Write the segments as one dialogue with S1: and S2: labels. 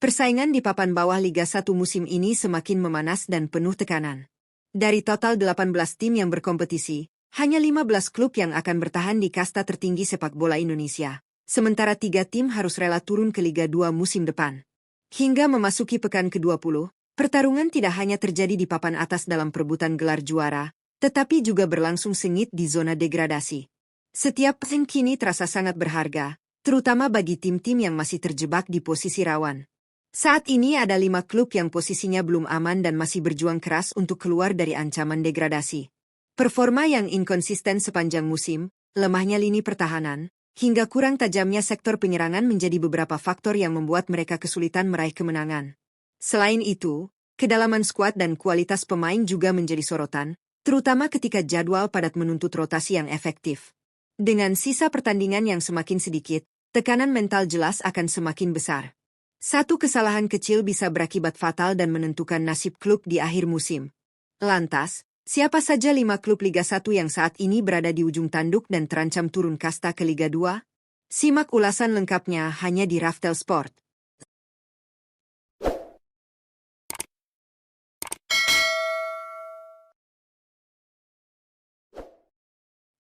S1: Persaingan di papan bawah Liga 1 musim ini semakin memanas dan penuh tekanan. Dari total 18 tim yang berkompetisi, hanya 15 klub yang akan bertahan di kasta tertinggi sepak bola Indonesia, sementara 3 tim harus rela turun ke Liga 2 musim depan. Hingga memasuki pekan ke-20, pertarungan tidak hanya terjadi di papan atas dalam perebutan gelar juara, tetapi juga berlangsung sengit di zona degradasi. Setiap poin kini terasa sangat berharga, terutama bagi tim-tim yang masih terjebak di posisi rawan. Saat ini ada 5 klub yang posisinya belum aman dan masih berjuang keras untuk keluar dari ancaman degradasi. Performa yang inkonsisten sepanjang musim, lemahnya lini pertahanan, hingga kurang tajamnya sektor penyerangan menjadi beberapa faktor yang membuat mereka kesulitan meraih kemenangan. Selain itu, kedalaman skuad dan kualitas pemain juga menjadi sorotan, terutama ketika jadwal padat menuntut rotasi yang efektif. Dengan sisa pertandingan yang semakin sedikit, tekanan mental jelas akan semakin besar. Satu kesalahan kecil bisa berakibat fatal dan menentukan nasib klub di akhir musim. Lantas, siapa saja 5 klub Liga 1 yang saat ini berada di ujung tanduk dan terancam turun kasta ke Liga 2? Simak ulasan lengkapnya hanya di Raftel Sport.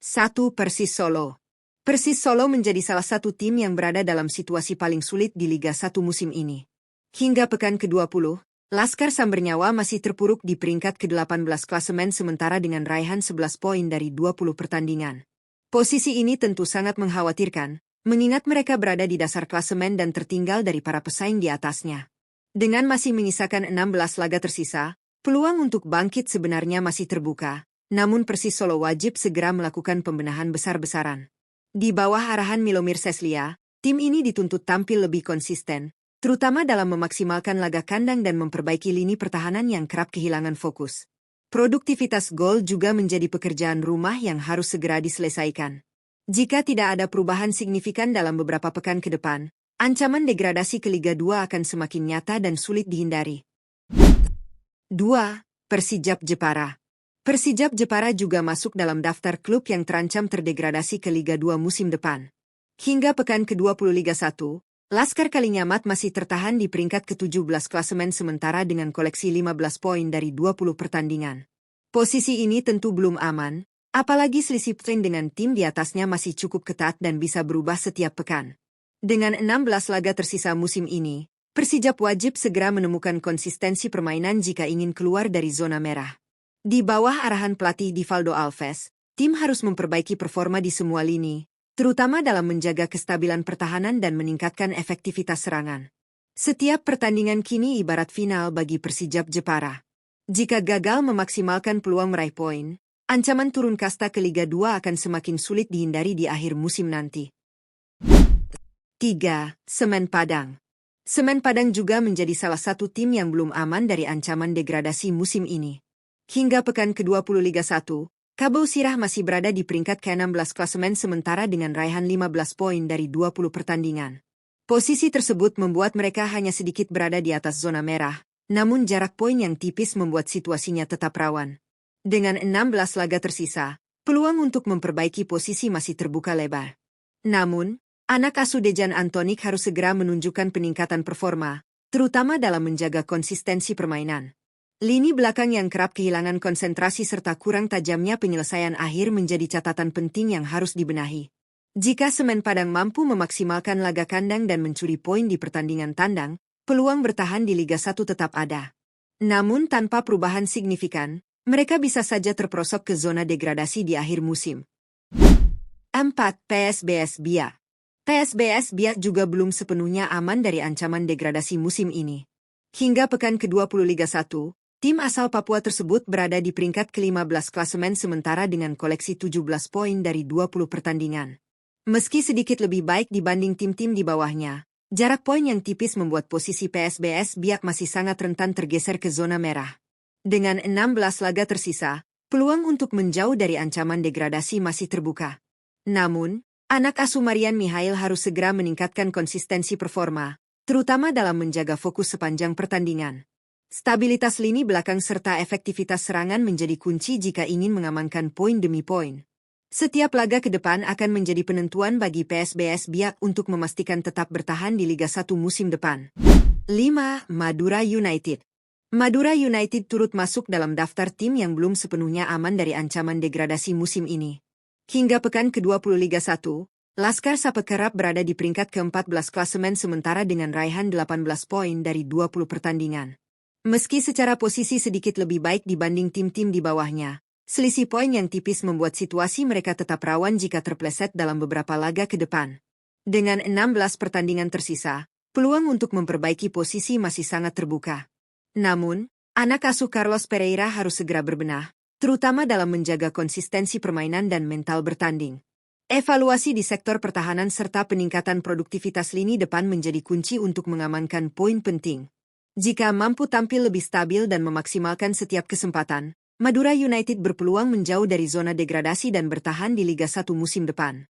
S1: 1. Persis Solo. Persis Solo menjadi salah satu tim yang berada dalam situasi paling sulit di Liga 1 musim ini. Hingga pekan ke-20, Laskar Sambernyawa masih terpuruk di peringkat ke-18 klasemen sementara dengan raihan 11 poin dari 20 pertandingan. Posisi ini tentu sangat mengkhawatirkan, mengingat mereka berada di dasar klasemen dan tertinggal dari para pesaing di atasnya. Dengan masih menyisakan 16 laga tersisa, peluang untuk bangkit sebenarnya masih terbuka, namun Persis Solo wajib segera melakukan pembenahan besar-besaran. Di bawah arahan Milomir Seslia, tim ini dituntut tampil lebih konsisten, terutama dalam memaksimalkan laga kandang dan memperbaiki lini pertahanan yang kerap kehilangan fokus. Produktivitas gol juga menjadi pekerjaan rumah yang harus segera diselesaikan. Jika tidak ada perubahan signifikan dalam beberapa pekan ke depan, ancaman degradasi ke Liga 2 akan semakin nyata dan sulit dihindari. 2. Persijap Jepara. Persijap Jepara juga masuk dalam daftar klub yang terancam terdegradasi ke Liga 2 musim depan. Hingga pekan ke-20 Liga 1, Laskar Kalinyamat masih tertahan di peringkat ke-17 klasemen sementara dengan koleksi 15 poin dari 20 pertandingan. Posisi ini tentu belum aman, apalagi selisih poin dengan tim di atasnya masih cukup ketat dan bisa berubah setiap pekan. Dengan 16 laga tersisa musim ini, Persijap wajib segera menemukan konsistensi permainan jika ingin keluar dari zona merah. Di bawah arahan pelatih Divaldo Alves, tim harus memperbaiki performa di semua lini, terutama dalam menjaga kestabilan pertahanan dan meningkatkan efektivitas serangan. Setiap pertandingan kini ibarat final bagi Persijap Jepara. Jika gagal memaksimalkan peluang meraih poin, ancaman turun kasta ke Liga 2 akan semakin sulit dihindari di akhir musim nanti. 3. Semen Padang. Semen Padang juga menjadi salah satu tim yang belum aman dari ancaman degradasi musim ini. Hingga pekan ke-20 Liga 1, Kabau Sirah masih berada di peringkat ke-16 klasemen sementara dengan raihan 15 poin dari 20 pertandingan. Posisi tersebut membuat mereka hanya sedikit berada di atas zona merah, namun jarak poin yang tipis membuat situasinya tetap rawan. Dengan 16 laga tersisa, peluang untuk memperbaiki posisi masih terbuka lebar. Namun, anak asuh Dejan Antonik harus segera menunjukkan peningkatan performa, terutama dalam menjaga konsistensi permainan. Lini belakang yang kerap kehilangan konsentrasi serta kurang tajamnya penyelesaian akhir menjadi catatan penting yang harus dibenahi. Jika Semen Padang mampu memaksimalkan laga kandang dan mencuri poin di pertandingan tandang, peluang bertahan di Liga 1 tetap ada. Namun tanpa perubahan signifikan, mereka bisa saja terperosok ke zona degradasi di akhir musim. 4. PSBS Biak. PSBS Biak juga belum sepenuhnya aman dari ancaman degradasi musim ini. Hingga pekan ke-20 Liga 1, tim asal Papua tersebut berada di peringkat ke-15 klasemen sementara dengan koleksi 17 poin dari 20 pertandingan. Meski sedikit lebih baik dibanding tim-tim di bawahnya, jarak poin yang tipis membuat posisi PSBS Biak masih sangat rentan tergeser ke zona merah. Dengan 16 laga tersisa, peluang untuk menjauh dari ancaman degradasi masih terbuka. Namun, anak asuh Marian Mihail harus segera meningkatkan konsistensi performa, terutama dalam menjaga fokus sepanjang pertandingan. Stabilitas lini belakang serta efektivitas serangan menjadi kunci jika ingin mengamankan poin demi poin. Setiap laga ke depan akan menjadi penentuan bagi PSBS Biak untuk memastikan tetap bertahan di Liga 1 musim depan. 5. Madura United. Madura United turut masuk dalam daftar tim yang belum sepenuhnya aman dari ancaman degradasi musim ini. Hingga pekan ke-20 Liga 1, Laskar Sape kerap berada di peringkat ke-14 klasemen sementara dengan raihan 18 poin dari 20 pertandingan. Meski secara posisi sedikit lebih baik dibanding tim-tim di bawahnya, selisih poin yang tipis membuat situasi mereka tetap rawan jika terpleset dalam beberapa laga ke depan. Dengan 16 pertandingan tersisa, peluang untuk memperbaiki posisi masih sangat terbuka. Namun, anak asuh Carlos Pereira harus segera berbenah, terutama dalam menjaga konsistensi permainan dan mental bertanding. Evaluasi di sektor pertahanan serta peningkatan produktivitas lini depan menjadi kunci untuk mengamankan poin penting. Jika mampu tampil lebih stabil dan memaksimalkan setiap kesempatan, Madura United berpeluang menjauh dari zona degradasi dan bertahan di Liga 1 musim depan.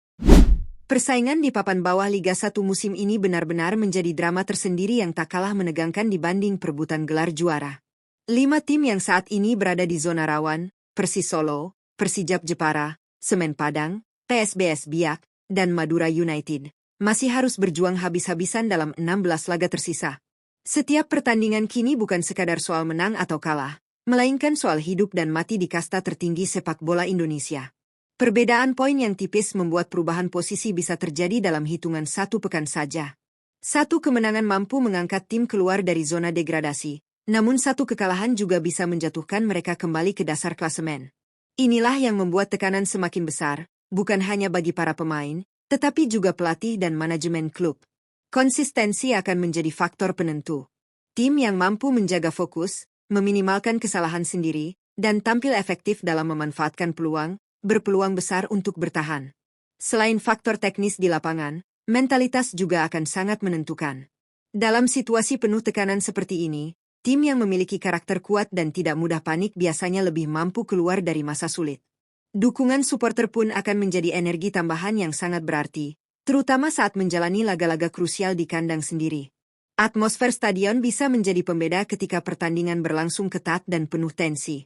S1: Persaingan di papan bawah Liga 1 musim ini benar-benar menjadi drama tersendiri yang tak kalah menegangkan dibanding perebutan gelar juara. 5 tim yang saat ini berada di zona rawan, Persis Solo, Persijap Jepara, Semen Padang, PSBS Biak, dan Madura United, masih harus berjuang habis-habisan dalam 16 laga tersisa. Setiap pertandingan kini bukan sekadar soal menang atau kalah, melainkan soal hidup dan mati di kasta tertinggi sepak bola Indonesia. Perbedaan poin yang tipis membuat perubahan posisi bisa terjadi dalam hitungan satu pekan saja. Satu kemenangan mampu mengangkat tim keluar dari zona degradasi, namun satu kekalahan juga bisa menjatuhkan mereka kembali ke dasar klasemen. Inilah yang membuat tekanan semakin besar, bukan hanya bagi para pemain, tetapi juga pelatih dan manajemen klub. Konsistensi akan menjadi faktor penentu. Tim yang mampu menjaga fokus, meminimalkan kesalahan sendiri, dan tampil efektif dalam memanfaatkan peluang, berpeluang besar untuk bertahan. Selain faktor teknis di lapangan, mentalitas juga akan sangat menentukan. Dalam situasi penuh tekanan seperti ini, tim yang memiliki karakter kuat dan tidak mudah panik biasanya lebih mampu keluar dari masa sulit. Dukungan supporter pun akan menjadi energi tambahan yang sangat berarti, terutama saat menjalani laga-laga krusial di kandang sendiri. Atmosfer stadion bisa menjadi pembeda ketika pertandingan berlangsung ketat dan penuh tensi.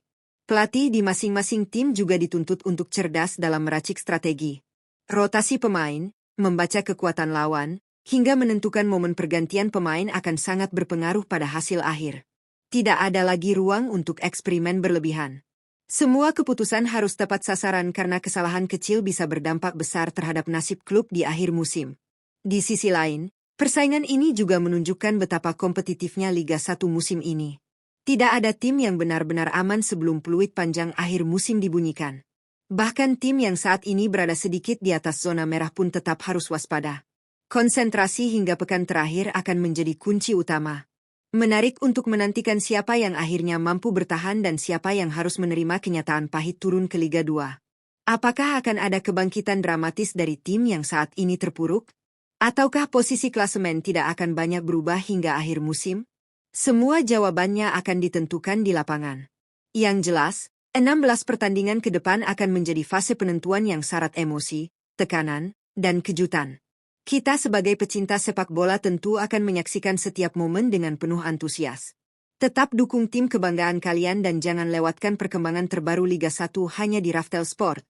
S1: Pelatih di masing-masing tim juga dituntut untuk cerdas dalam meracik strategi. Rotasi pemain, membaca kekuatan lawan, hingga menentukan momen pergantian pemain akan sangat berpengaruh pada hasil akhir. Tidak ada lagi ruang untuk eksperimen berlebihan. Semua keputusan harus tepat sasaran karena kesalahan kecil bisa berdampak besar terhadap nasib klub di akhir musim. Di sisi lain, persaingan ini juga menunjukkan betapa kompetitifnya Liga 1 musim ini. Tidak ada tim yang benar-benar aman sebelum peluit panjang akhir musim dibunyikan. Bahkan tim yang saat ini berada sedikit di atas zona merah pun tetap harus waspada. Konsentrasi hingga pekan terakhir akan menjadi kunci utama. Menarik untuk menantikan siapa yang akhirnya mampu bertahan dan siapa yang harus menerima kenyataan pahit turun ke Liga 2. Apakah akan ada kebangkitan dramatis dari tim yang saat ini terpuruk? Ataukah posisi klasemen tidak akan banyak berubah hingga akhir musim? Semua jawabannya akan ditentukan di lapangan. Yang jelas, 16 pertandingan ke depan akan menjadi fase penentuan yang syarat emosi, tekanan, dan kejutan. Kita sebagai pecinta sepak bola tentu akan menyaksikan setiap momen dengan penuh antusias. Tetap dukung tim kebanggaan kalian dan jangan lewatkan perkembangan terbaru Liga 1 hanya di Raftel Sport.